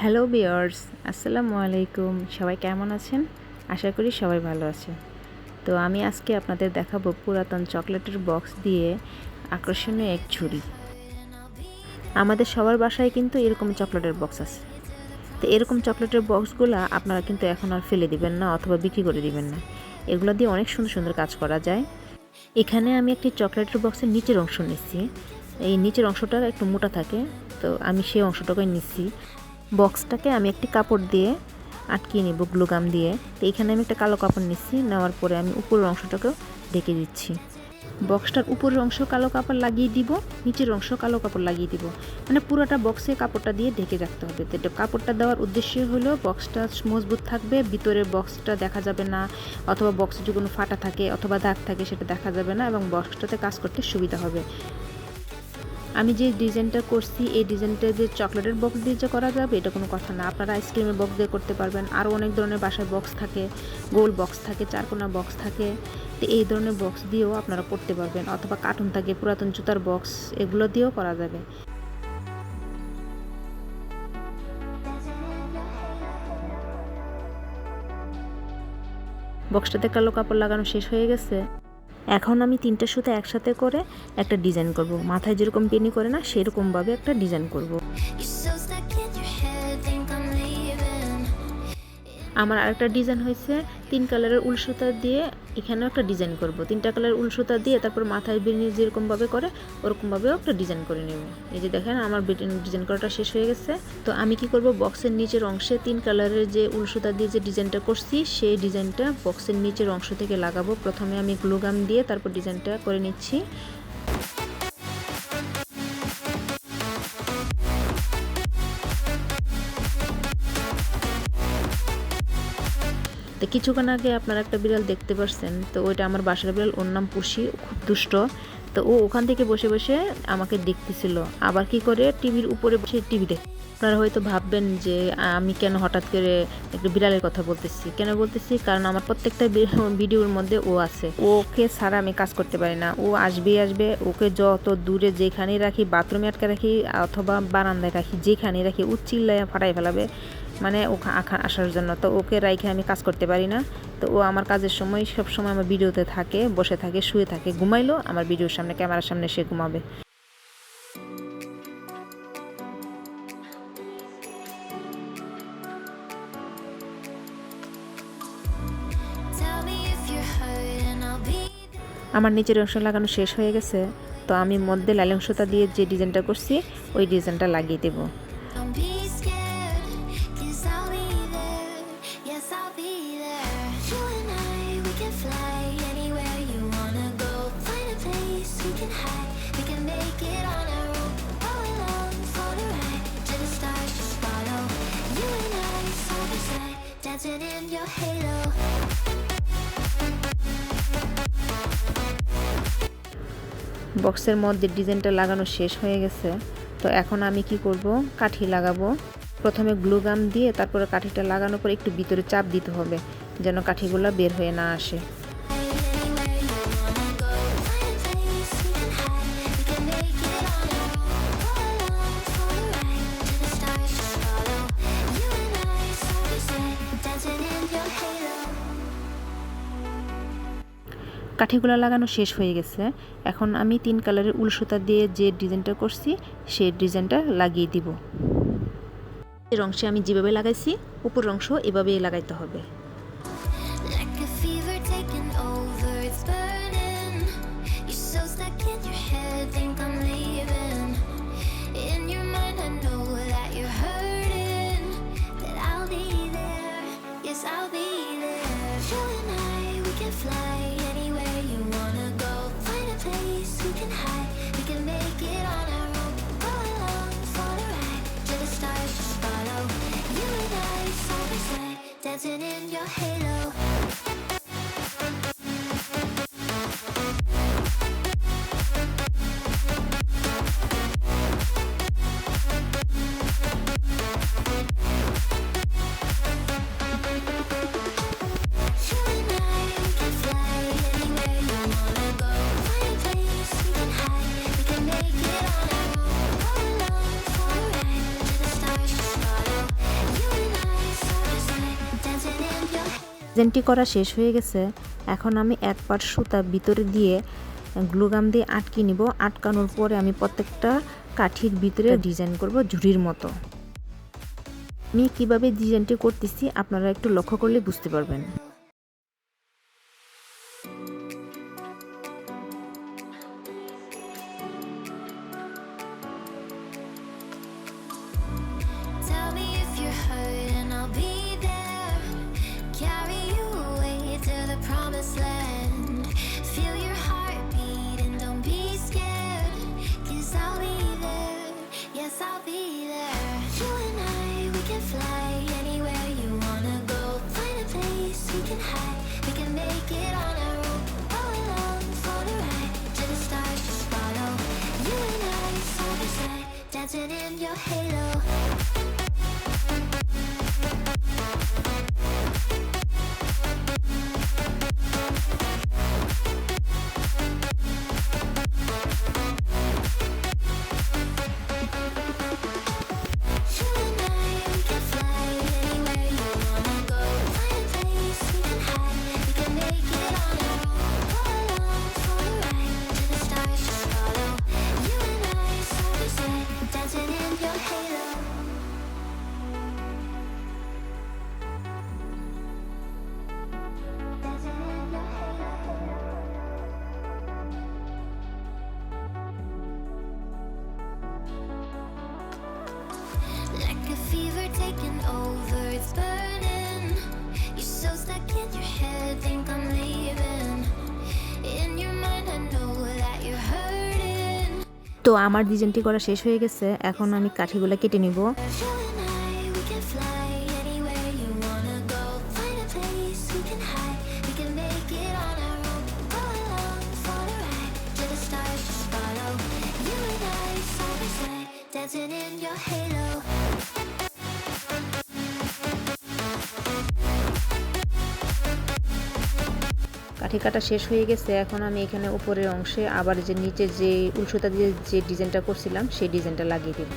Hello viewers, আসসালামু আলাইকুম। সবাই কেমন আছেন? আশা করি সবাই ভালো আছেন। তো আমি আজকে আপনাদের দেখাবো পুরাতন চকলেটের বক্স দিয়ে আকর্ষণীয় এক ঝুড়ি। আমাদের সবার বাসায় কিন্তু এরকম চকলেটের বক্স আছে। তো এরকম চকলেটের বক্সগুলো আপনারা কিন্তু এখন আর ফেলে দিবেন না অথবা বিক্রি করে দিবেন না। এগুলো দিয়ে অনেক সুন্দর সুন্দর কাজ করা যায়। এখানে আমি একটি চকলেটের বক্সের নিচের অংশ নিচ্ছি। এই নিচের অংশটা একটু মোটা থাকে, তো আমি সেই অংশটাকে নিচ্ছি। বক্সটাকে আমি একটি কাপড় দিয়ে আটকিয়ে নেব, গ্লুগাম দিয়ে। তো এখানে আমি একটা কালো কাপড় নিচ্ছি, নেওয়ার পরে আমি উপরের অংশটাকেও ঢেকে দিচ্ছি। বক্সটার উপরের অংশ কালো কাপড় লাগিয়ে দিব, নিচের অংশ কালো কাপড় লাগিয়ে দিব, মানে পুরোটা বক্সে কাপড়টা দিয়ে ঢেকে রাখতে হবে। তো কাপড়টা দেওয়ার উদ্দেশ্য হলো বক্সটা মজবুত থাকবে, ভিতরের বক্সটা দেখা যাবে না, অথবা বক্সে যদি কোনো ফাটা থাকে অথবা দাগ থাকে সেটা দেখা যাবে না এবং বক্সটাতে কাজ করতে সুবিধা হবে। আমি যে ডিজাইনটা করছি এই ডিজাইনটা যে চকলেটের বক্স দিয়ে যে করা যাবে এটা কোনো কথা না। আপনারা আইসক্রিমের বক্স দিয়ে করতে পারবেন। আরও অনেক ধরনের বাসায় বক্স থাকে, গোল বক্স থাকে, চারকোনা বক্স থাকে। তো এই ধরনের বক্স দিয়েও আপনারা করতে পারবেন, অথবা কার্টুন থাকে, পুরাতন জুতার বক্স, এগুলো দিয়েও করা যাবে। বক্সটাতে কালো কাপড় লাগানো শেষ হয়ে গেছে। এখন আমি 3টে সুতো একসাথে করে একটা ডিজাইন করব। মাথায় যেরকম বেনি করে না সেরকমভাবে একটা ডিজাইন করব। আমার আরেকটা ডিজাইন হয়েছে 3 কালারের উল সুতা দিয়ে, এখানেও একটা ডিজাইন করব। 3টা কালারের উল সুতা দিয়ে তারপর মাথায় বেনি যেরকমভাবে করে ওরকমভাবেও একটা ডিজাইন করে নেব। এই যে দেখেন আমার ডিজাইন করাটা শেষ হয়ে গেছে। তো আমি কি করব, বক্সের নিচের অংশে 3 কালারের যে উল সুতা দিয়ে যে ডিজাইনটা করছি সেই ডিজাইনটা বক্সের নিচের অংশ থেকে লাগাবো। প্রথমে আমি গ্লু গাম দিয়ে তারপর ডিজাইনটা করে নিচ্ছি। তো কিছুক্ষণ আগে আপনারা একটা বিড়াল দেখতে পাচ্ছেন, তো ওইটা আমার বাসার বিড়াল, ওর নাম পুষি, খুব দুষ্ট। তো ও ওখান থেকে বসে বসে আমাকে দেখতেছিল, আবার কি করে টিভির উপরে বসে টিভি দেখে। আপনারা হয়তো ভাববেন যে আমি কেন হঠাৎ করে একটু বিড়ালের কথা বলতেছি। কেন বলতেছি, কারণ আমার প্রত্যেকটা ভিডিওর মধ্যে ও আছে। ওকে ছাড়া আমি কাজ করতে পারি না। ও আসবেই আসবে। ওকে যত দূরে যেখানেই রাখি, বাথরুমে আটকে রাখি অথবা বারান্দায় রাখি, যেখানেই রাখি ও চিল্লায় ফাটাই ফেলাবে, মানে ও আসার জন্য। তো ওকে রাইখে আমি কাজ করতে পারি না। তো ও আমার কাজের সময় সব সময় আমার ভিডিওতে থাকে, বসে থাকে, শুয়ে থাকে, ঘুমাইলো আমার ভিডিওর সামনে, ক্যামেরার সামনে সে ঘুমাবে। আমার নিচের অংশ লাগানো শেষ হয়ে গেছে। তো আমি মধ্যে লাল অংশটা দিয়ে যে ডিজাইনটা করছি ওই ডিজাইনটা লাগিয়ে দেবো। বক্সের মধ্যে ডিজাইনটা লাগানো শেষ হয়ে গেছে। তো এখন আমি কি করব, কাঠি লাগাবো। প্রথমে গ্লু গাম দিয়ে তারপরে কাঠিটা লাগানোর পর একটু ভিতরে চাপ দিতে হবে যেন কাঠিগুলো বের হয়ে না আসে। কাঠিগুলো লাগানো শেষ হয়ে গেছে। এখন আমি 3 কালারের উল সুতা দিয়ে যে ডিজাইনটা করছি সেই ডিজাইনটা লাগিয়ে দিব। এর অংশে আমি যেভাবে লাগাইছি উপরের অংশ এভাবেই লাগাইতে হবে। Dancing in your halo. ডিজাইনটি করা শেষ হয়ে গেছে। এখন আমি এক পাট সুতা ভিতরে দিয়ে গ্লুগাম দিয়ে আটকে নিব। আটকানোর পরে আমি প্রত্যেকটা কাঠির ভিতরে ডিজাইন করব ঝুড়ির মতো। আমি কিভাবে ডিজাইনটি করতেছি আপনারা একটু লক্ষ্য করলে বুঝতে পারবেন। Dancing in your halo. Like a fever taking over, it's burning. You're so stuck in your head, think I'm leaving. In your mind I know that you're hurting. তো আমার ডিজাইনটি করা শেষ হয়ে গেছে। এখন আমি কাঠিগুলো কেটে নিব। Dancing in your halo. কাঠি কাটা শেষ হয়ে গেছে। এখন আমি এখানে উপরের অংশে আবার যে নিচে যে উলসুতা দিয়ে যে ডিজাইনটা করছিলাম সেই ডিজাইনটা লাগিয়ে দেব।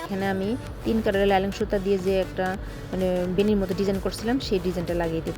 এখানে আমি 3 কালারের লাইলন সুতা দিয়ে যে একটা মানে বেনির মতো ডিজাইন করছিলাম সেই ডিজাইনটা লাগিয়ে দেব।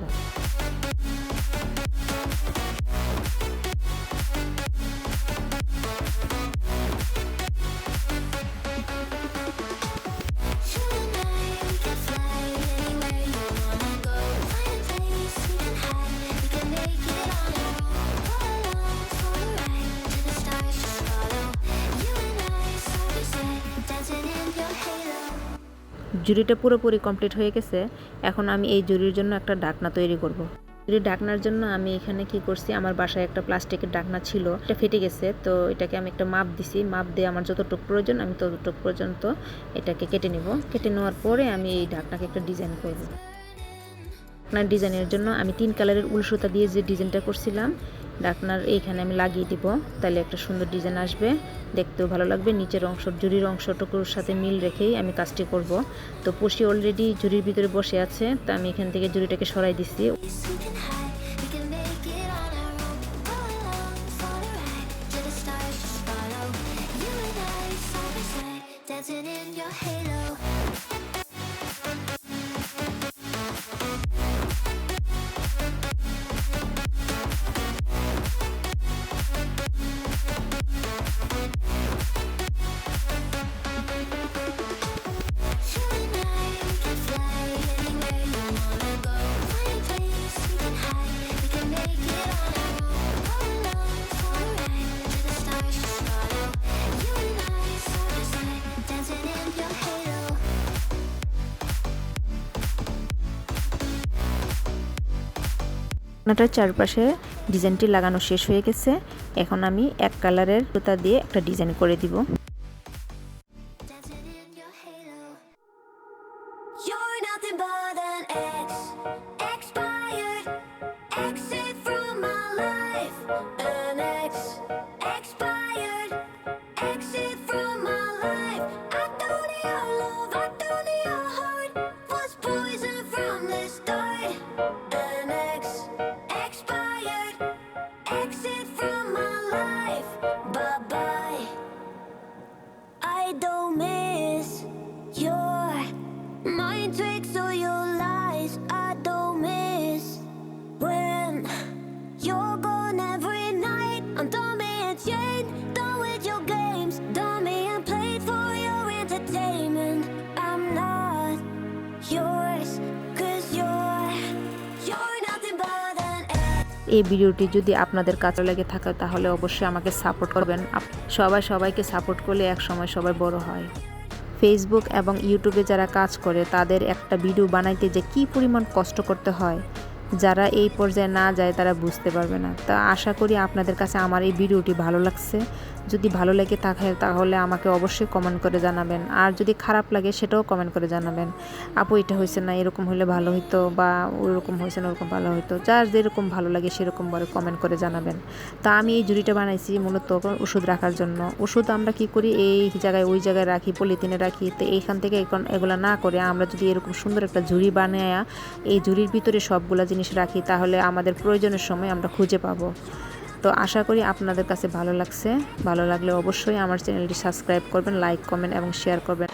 জুড়িটা পুরোপুরি কমপ্লিট হয়ে গেছে। এখন আমি এই জুড়ির জন্য একটা ঢাকনা তৈরি করব। জুড়ির ঢাকনার জন্য আমি এখানে কি করছি, আমার বাসায় একটা প্লাস্টিকের ঢাকনা ছিল, এটা ফেটে গেছে। তো এটাকে আমি একটা মাপ দিছি, মাপ দিয়ে আমার যতটুকু প্রয়োজন আমি ততটুকু পর্যন্ত এটাকে কেটে নেব। কেটে নেওয়ার পরে আমি এই ঢাকনাকে একটা ডিজাইন করব। ঢাকনার ডিজাইনের জন্য আমি 3 কালারের উল সুতা দিয়ে যে ডিজাইনটা করছিলাম ঢাকনার এইখানে আমি লাগিয়ে দিব, তাহলে একটা সুন্দর ডিজাইন আসবে, দেখতেও ভালো লাগবে। নিচের অংশ জুড়ির অংশটুকুর সাথে মিল রেখেই আমি কাজটি করব। তো পুষি অলরেডি জুড়ির ভিতরে বসে আছে, তো আমি এখান থেকে জুড়িটাকে সরাই দিচ্ছি। ঢাকনাটার চারপাশে ডিজাইনটি লাগানো শেষ হয়ে গেছে। এখন আমি এক কালারের সুতা দিয়ে একটা ডিজাইন করে দিব। dancing in your halo. You're nothing but an ex, expired, exit from my life. An ex, expired, exit from my life. I don't need your love, I don't need your heart. Was poison from the start. An ex, expired, exit from my life. Bye bye. I don't miss your mind tricks or your lies. I don't miss when you're gone every night. I'm done being chained, done with your games, done being played for your entertainment. I'm not yours, 'cause you're nothing but an ex. এই ভিডিওটি যদি আপনাদের কাছে লেগে থাকে তাহলে অবশ্যই আমাকে সাপোর্ট করবেন। সবাইকে সাপোর্ট করলে এক সময় সবাই বড় হয়। ফেসবুক এবং ইউটিউবে যারা কাজ করে তাদের একটা ভিডিও বানাইতে যে কী পরিমাণ কষ্ট করতে হয়, যারা এই পর্যায়ে না যায় তারা বুঝতে পারবে না। তা আশা করি আপনাদের কাছে আমার এই ভিডিওটি ভালো লাগছে। যদি ভালো লেগে থাকে তাহলে আমাকে অবশ্যই কমেন্ট করে জানাবেন, আর যদি খারাপ লাগে সেটাও কমেন্ট করে জানাবেন। আপু এটা হয়েছে না, এরকম হলে ভালো হতো, বা ওরকম হয়েছে না ওরকম ভালো হতো। যার যেরকম ভালো লাগে সেরকম বলে কমেন্ট করে জানাবেন। তা আমি এই ঝুড়িটা বানাইছি মূলত ওষুধ রাখার জন্য। ওষুধ আমরা কি করি, এই জায়গায় ওই জায়গায় রাখি, পলিথিনে রাখি। তো এইখান থেকে এগুলো না করে আমরা যদি এরকম সুন্দর একটা ঝুড়ি বানায় এই ঝুড়ির ভিতরে সবগুলা জিনিস রাখি তাহলে আমাদের প্রয়োজনের সময় আমরা খুঁজে পাবো। তো আশা করি আপনাদের কাছে ভালো লাগছে। ভালো লাগলে অবশ্যই আমার চ্যানেলটি সাবস্ক্রাইব করবেন, লাইক কমেন্ট এবং শেয়ার করবেন।